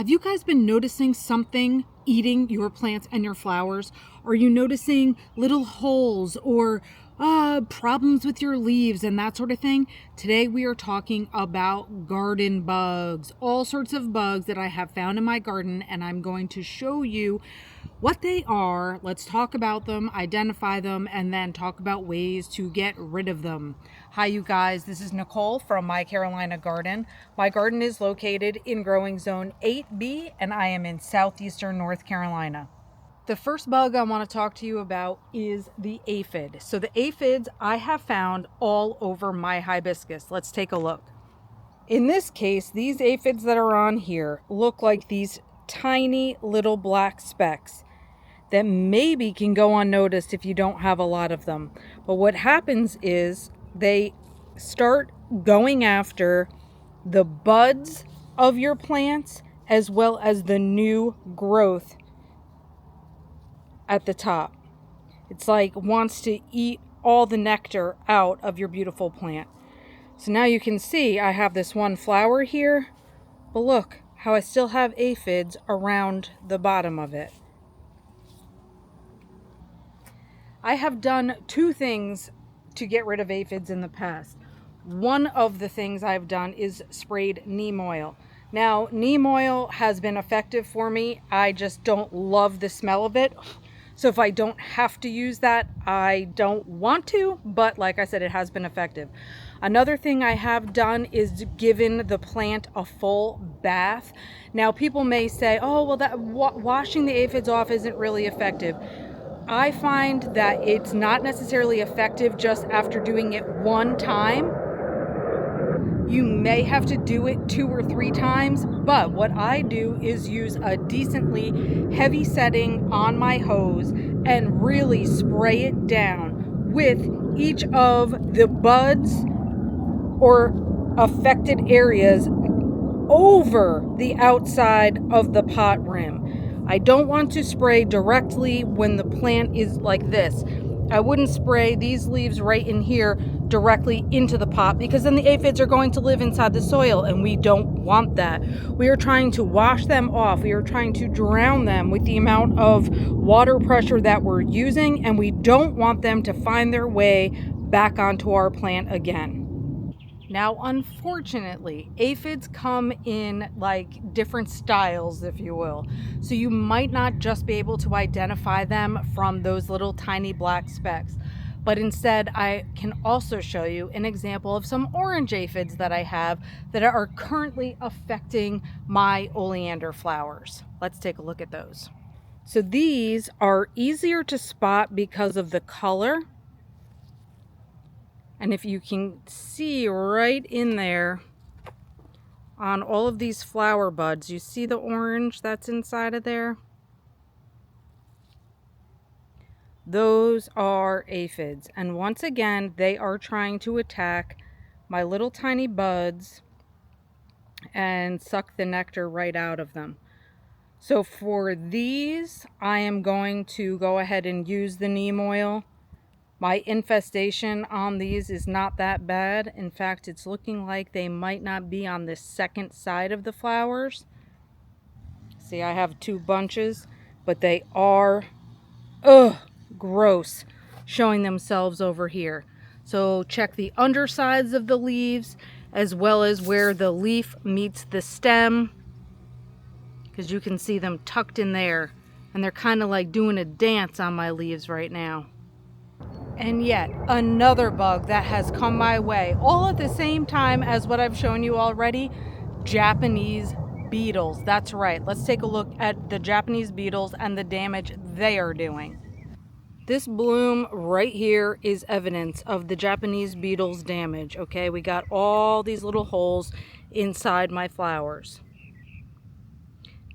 Have you guys been noticing something eating your plants and your flowers? Are you noticing little holes or problems with your leaves and that sort of thing? Today we are talking about garden bugs, all sorts of bugs that I have found in my garden, and I'm going to show you what they are. Let's talk about them, identify them, and then talk about ways to get rid of them. Hi you guys, this is Nicole from My Carolina Garden. My garden is located in growing zone 8B and I am in southeastern North Carolina. The first bug I want to talk to you about is the aphid. So the aphids I have found all over my hibiscus. Let's take a look. In this case, these aphids that are on here look like these tiny little black specks that maybe can go unnoticed if you don't have a lot of them. But what happens is they start going after the buds of your plants as well as the new growth at the top. It's like wants to eat all the nectar out of your beautiful plant. So now you can see I have this one flower here, but look how I still have aphids around the bottom of it. I have done two things to get rid of aphids in the past. One of the things I've done is sprayed neem oil. Now, neem oil has been effective for me. I just don't love the smell of it. So if I don't have to use that, I don't want to, but like I said, it has been effective. Another thing I have done is given the plant a full bath. Now, people may say, oh, well, that washing the aphids off isn't really effective. I find that it's not necessarily effective just after doing it one time. You may have to do it 2 or 3 times, but what I do is use a decently heavy setting on my hose and really spray it down with each of the buds or affected areas over the outside of the pot rim. I don't want to spray directly when the plant is like this. I wouldn't spray these leaves right in here directly into the pot because then the aphids are going to live inside the soil and we don't want that. We are trying to wash them off. We are trying to drown them with the amount of water pressure that we're using, and we don't want them to find their way back onto our plant again. Now, unfortunately, aphids come in like different styles, if you will. So you might not just be able to identify them from those little tiny black specks. But instead, I can also show you an example of some orange aphids that I have that are currently affecting my oleander flowers. Let's take a look at those. So these are easier to spot because of the color. And if you can see right in there on all of these flower buds, you see the orange that's inside of there? Those are aphids. And once again, they are trying to attack my little tiny buds and suck the nectar right out of them. So for these, I am going to go ahead and use the neem oil. My infestation on these is not that bad. In fact, it's looking like they might not be on the second side of the flowers. See, I have 2 bunches, but they are, gross, showing themselves over here. So check the undersides of the leaves as well as where the leaf meets the stem, because you can see them tucked in there, and they're kind of like doing a dance on my leaves right now. And yet another bug that has come my way all at the same time as what I've shown you already, Japanese beetles. That's right. Let's take a look at the Japanese beetles and the damage they are doing. This bloom right here is evidence of the Japanese beetles' damage. Okay, we got all these little holes inside my flowers.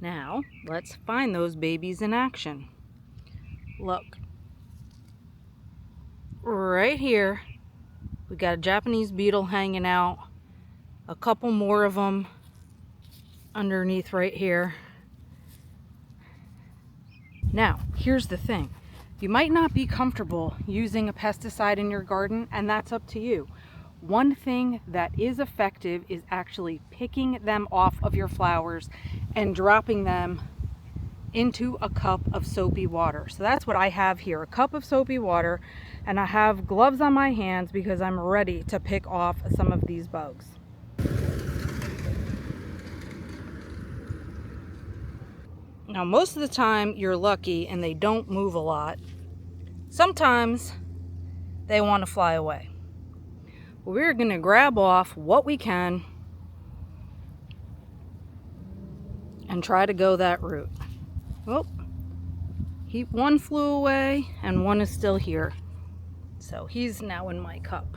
Now, let's find those babies in action. Look. Right here, we got a Japanese beetle hanging out, a couple more of them underneath right here. Now, here's the thing. You might not be comfortable using a pesticide in your garden, and that's up to you. one thing that is effective is actually picking them off of your flowers and dropping them into a cup of soapy water. So that's what I have here, a cup of soapy water, and I have gloves on my hands because I'm ready to pick off some of these bugs. Now, most of the time you're lucky and they don't move a lot. Sometimes they want to fly away. We're going to grab off what we can and try to go that route. Oh, one flew away and one is still here. So he's now in my cup.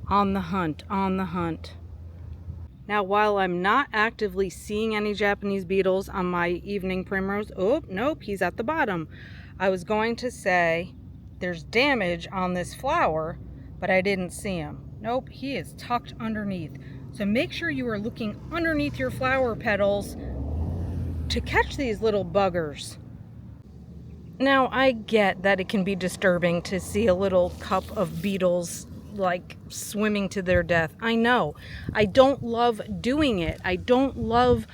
On the hunt, on the hunt. Now, while I'm not actively seeing any Japanese beetles on my evening primrose, oh, nope, he's at the bottom. I was going to say there's damage on this flower, but I didn't see him. Nope, he is tucked underneath. So make sure you are looking underneath your flower petals to catch these little buggers. Now, I get that it can be disturbing to see a little cup of beetles like swimming to their death. I know. I don't love doing it. I don't love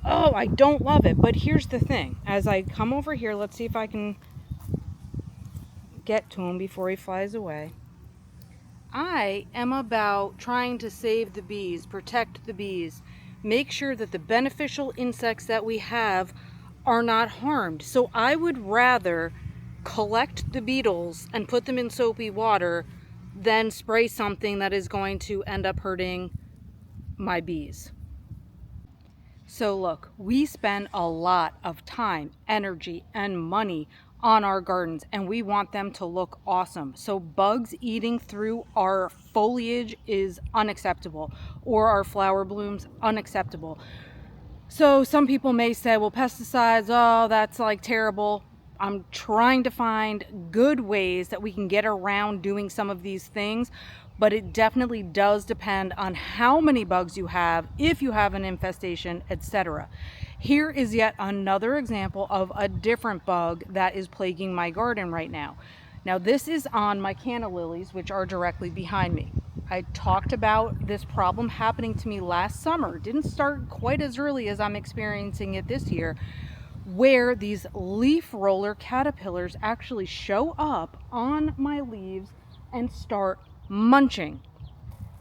it. But here's the thing. As I come over here, let's see if I can get to him before he flies away. I am about trying to save the bees, protect the bees, make sure that the beneficial insects that we have are not harmed. So I would rather collect the beetles and put them in soapy water than spray something that is going to end up hurting my bees. So look, we spend a lot of time, energy, and money on our gardens, and we want them to look awesome. So bugs eating through our foliage is unacceptable, or our flower blooms, unacceptable. So some people may say, well, pesticides, oh, that's like terrible. I'm trying to find good ways that we can get around doing some of these things, but it definitely does depend on how many bugs you have, if you have an infestation, etc. Here is yet another example of a different bug that is plaguing my garden right now. Now, this is on my canna lilies, which are directly behind me. I talked about this problem happening to me last summer. It didn't start quite as early as I'm experiencing it this year, where these leaf roller caterpillars actually show up on my leaves and start munching.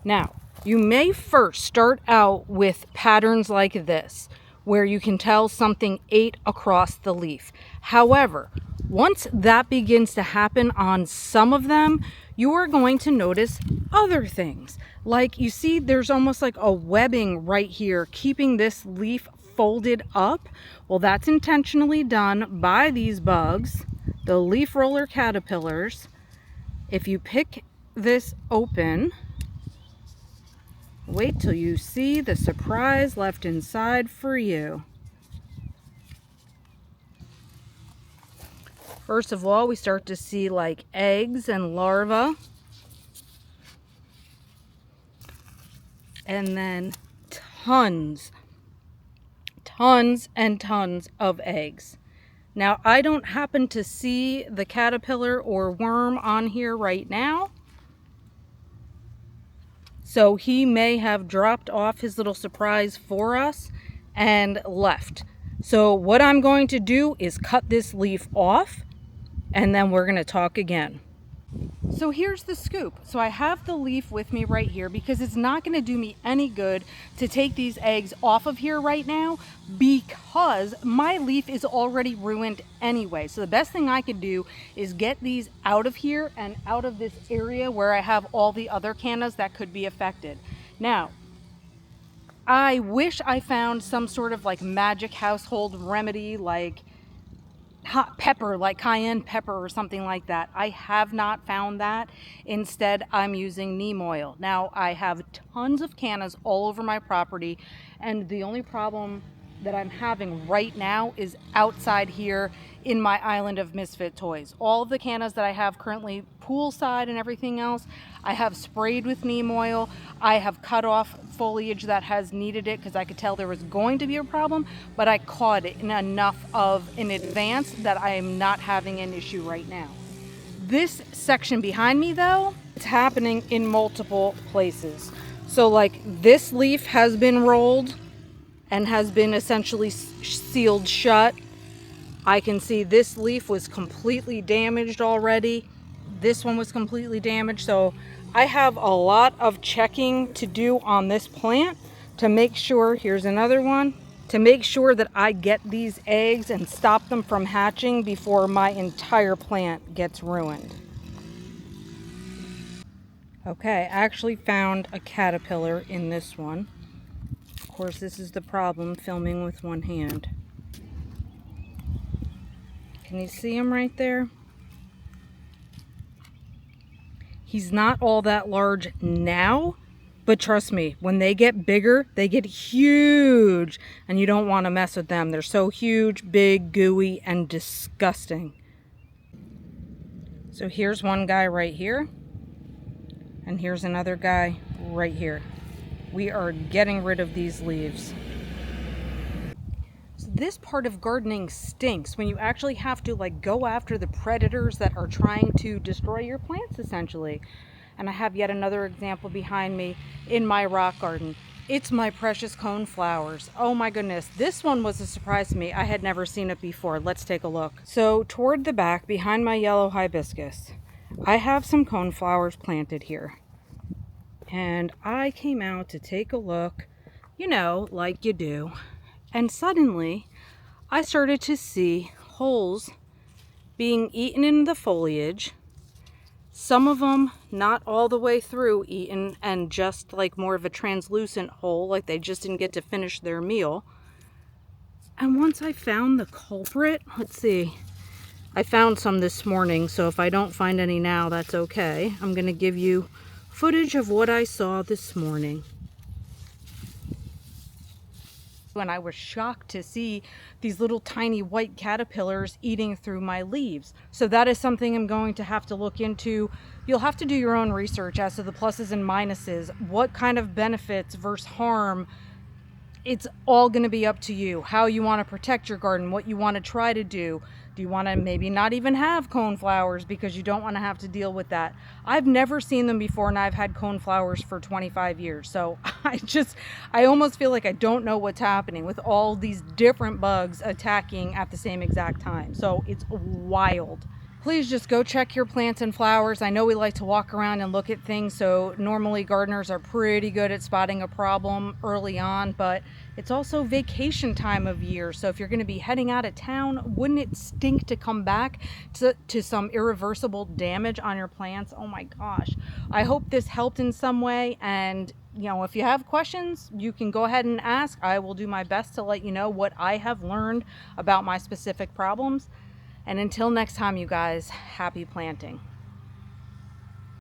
Now, you may first start out with patterns like this, where you can tell something ate across the leaf. However, once that begins to happen on some of them, you are going to notice other things. Like, you see there's almost like a webbing right here keeping this leaf folded up. Well, that's intentionally done by these bugs, the leaf roller caterpillars. If you pick this open, wait till you see the surprise left inside for you. First of all, we start to see like eggs and larvae, and then tons and tons of eggs. Now, I don't happen to see the caterpillar or worm on here right now, so he may have dropped off his little surprise for us and left. So what I'm going to do is cut this leaf off, and then we're going to talk again. So here's the scoop. So I have the leaf with me right here because it's not going to do me any good to take these eggs off of here right now because my leaf is already ruined anyway. So the best thing I could do is get these out of here and out of this area where I have all the other cannas that could be affected. Now, I wish I found some sort of like magic household remedy, like hot pepper, like cayenne pepper or something like that. I have not found that. Instead, I'm using neem oil. Now, I have tons of cannas all over my property, and the only problem that I'm having right now is outside here in my island of misfit toys. All of the cannas that I have currently poolside and everything else, I have sprayed with neem oil. I have cut off foliage that has needed it because I could tell there was going to be a problem, but I caught it in enough of in advance that I am not having an issue right now. This section behind me though, it's happening in multiple places. So like this leaf has been rolled and has been essentially sealed shut. I can see this leaf was completely damaged already. This one was completely damaged. So I have a lot of checking to do on this plant to make sure, here's another one, to make sure that I get these eggs and stop them from hatching before my entire plant gets ruined. Okay, I actually found a caterpillar in this one. Of course, this is the problem filming with one hand. Can you see him right there? He's not all that large now, but trust me, when they get bigger, they get huge, and you don't want to mess with them. They're so huge, big, gooey, and disgusting. So here's one guy right here, and here's another guy right here. We are getting rid of these leaves. So this part of gardening stinks when you actually have to like go after the predators that are trying to destroy your plants essentially. And I have yet another example behind me in my rock garden. It's my precious coneflowers. Oh my goodness, this one was a surprise to me. I had never seen it before. Let's take a look. So toward the back behind my yellow hibiscus, I have some coneflowers planted here. And I came out to take a look, you know, like you do. And suddenly I started to see holes being eaten in the foliage. Some of them not all the way through eaten and just like more of a translucent hole, like they just didn't get to finish their meal. And once I found the culprit, let's see, I found some this morning, so if I don't find any now, that's okay. I'm gonna give you footage of what I saw this morning. And I was shocked to see these little tiny white caterpillars eating through my leaves. So that is something I'm going to have to look into. You'll have to do your own research as to the pluses and minuses, what kind of benefits versus harm. It's all going to be up to you, how you want to protect your garden, what you want to try to do. Do you want to maybe not even have coneflowers because you don't want to have to deal with that? I've never seen them before, and I've had coneflowers for 25 years. So I almost feel like I don't know what's happening with all these different bugs attacking at the same exact time. So it's wild. Please just go check your plants and flowers. I know we like to walk around and look at things, so normally gardeners are pretty good at spotting a problem early on, but it's also vacation time of year. So if you're going to be heading out of town, wouldn't it stink to come back to some irreversible damage on your plants? Oh my gosh. I hope this helped in some way, and you know, if you have questions, you can go ahead and ask. I will do my best to let you know what I have learned about my specific problems. And until next time, you guys, happy planting.